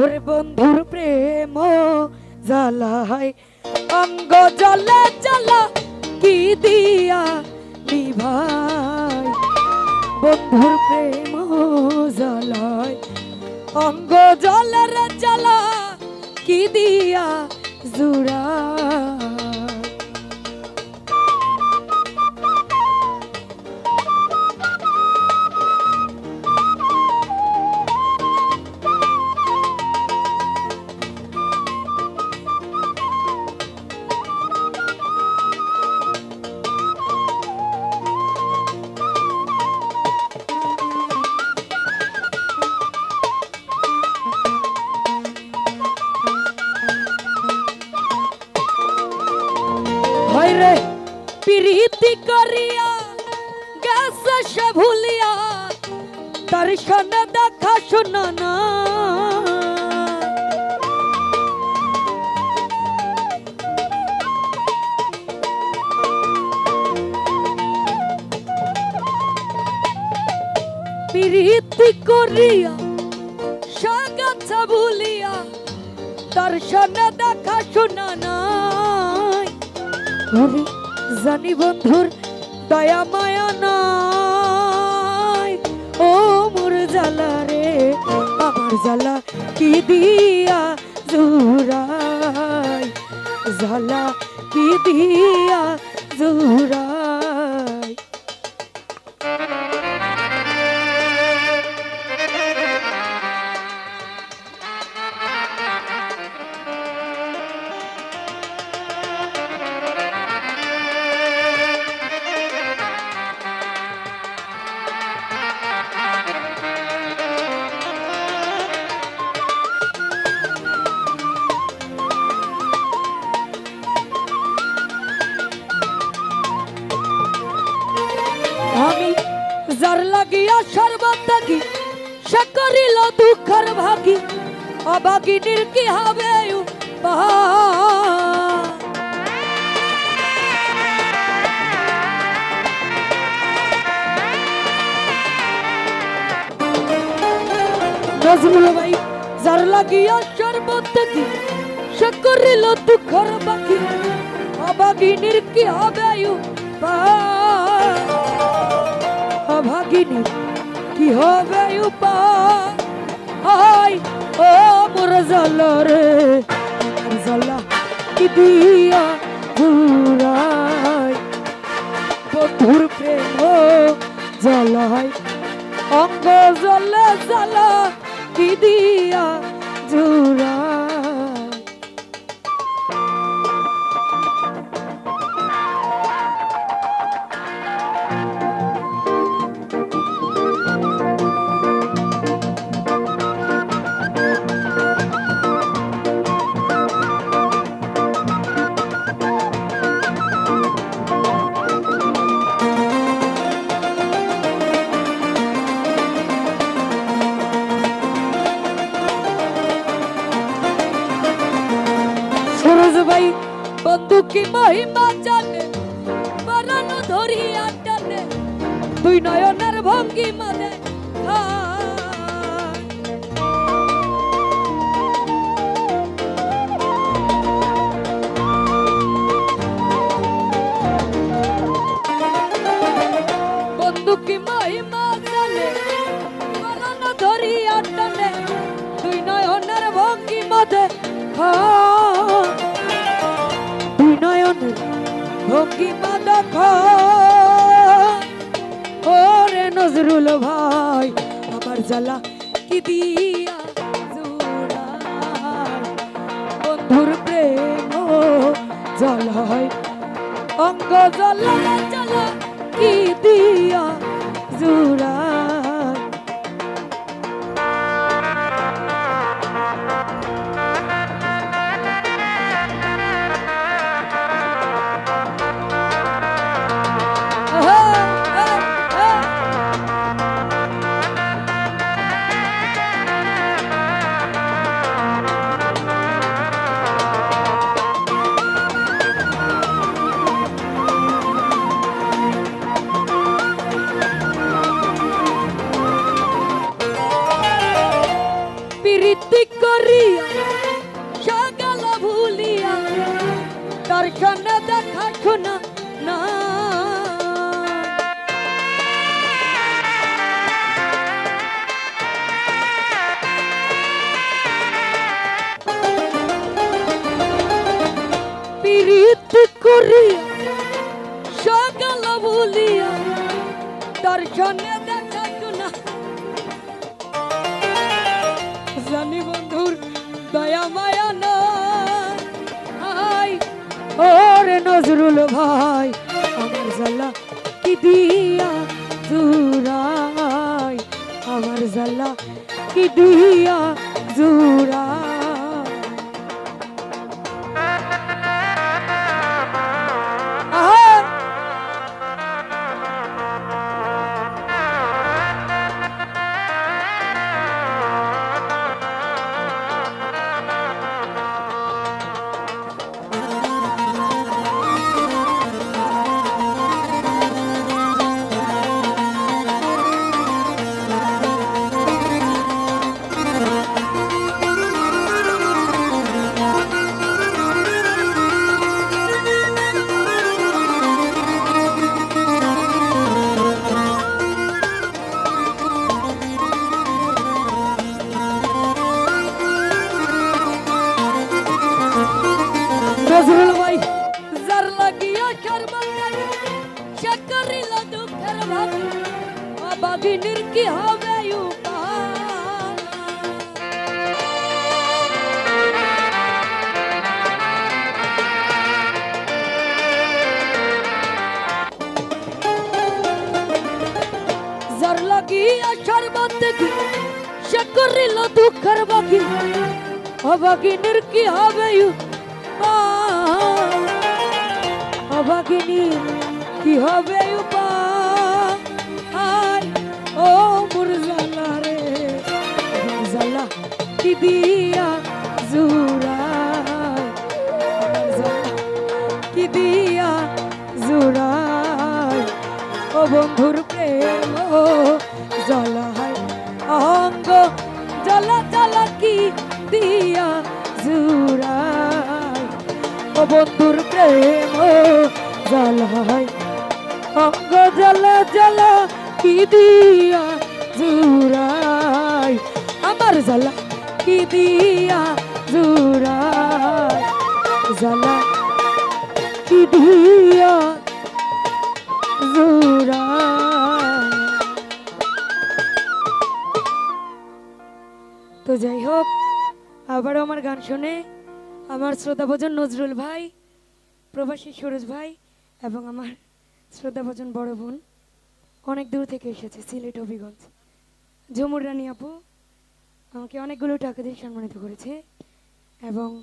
ওরে বন্ধুর প্রেম জ্বালায় অঙ্গ জ্বলে জ্বালা কি দিয়া নিভাই। বন্ধুর প্রেম জ্বালায় অঙ্গ জ্বলের জ্বালা কি দিয়া জুড়ায়। রে প্রীতি করিয়া গেছে সে ভুলিয়া তার সনে দেখা শোনা না। প্রীতি করিয়া সে গেছে ভুলিয়া তার সনে দেখা শোনা না। জানি বন্ধুর দয়া মায়া নাই ও মোর জ্বালা রে আমার জ্বালা কি দিয়া জুড়াই। জ্বালা কি দিয়া জুড়াই। আমি যার লাগিয়া সর্বত্যাগী সে করিল দুঃখের ভাগী। অভাগিনীর কি হবে নজরুল ভাই যার লাগিয়া সর্বত্যাগী সে করিল দুঃখের ভাগী। অভাগিনীর কি হবে অভাগিনীর কি হবে উপায়। ও মোর জ্বালা রে জ্বালা কি দিয়া জুড়াই। বন্ধুর প্রেম জ্বালায় অঙ্গ জ্বলে জ্বালা কি দিয়া জুড়াই। ভাই বন্ধু কি মহিমা জানে বারানো ধরিয়া টানে দুই নয়নের ভঙ্গি মানে বন্ধু কি মহিমা জানে বারানো ধরিয়া টানে দুই নয়নের ভঙ্গি মধ্যে ভঙ্গিমা দেখ ওরে নজরুল ভাই আমার জ্বালা কি দিয়া জুড়াই। বন্ধুর প্রেম জ্বালায় অঙ্গ জ্বালা জ্বালা কি দিয়া জুড়াই। দর্শনে দেখা শোনা না পীড়িত করিয়া সকাল বলিয়া দর্শনে দেখা শোনা জানি বন্ধুর দয়া মায়া নাই ওরে নজরুল ভাই আমার জ্বালা কি দিয়া জুরাই আমার জ্বালা কি দিয়া জুরাই নজরুল ভাই যার লাগিয়া সর্বঙ্গে সে করিল দুঃখের ভাগ বাঘিনীর কি হবে যার লাগিয়া সর্বঙ্গে সে করিল দুঃখের বাঘি বাঘিনীর কি হবে অভাগিনী কি হবে উপায় ও মুরজালা রে মুরজালা কি দিয়া জুরাই কি দিয়া জুরাই ও বন্ধুর প্রেম জ্বালাই অঙ্গ জ্বালা জ্বালা কি দিয়া জুরাই ও বন্ধুর প্রেম জ্বালাই অঙ্গ জ্বালা জ্বালা কি দিয়া জুরাই আমার জ্বালা কি দিয়া জুরাই জ্বালা কি দিয়া জুরাই। তো যাই হোক আবারও আমার গান শুনে আমার শ্রোতাভজন নজরুল ভাই, প্রবাসী সুরজ ভাই এবং আমার শ্রোতাভজন বড় বোন অনেক দূর থেকে এসেছে সিলেট হবিগঞ্জ ঝুমুর রানী আপু আমাকে অনেকগুলো টাকা দিয়ে সম্মানিত করেছে এবং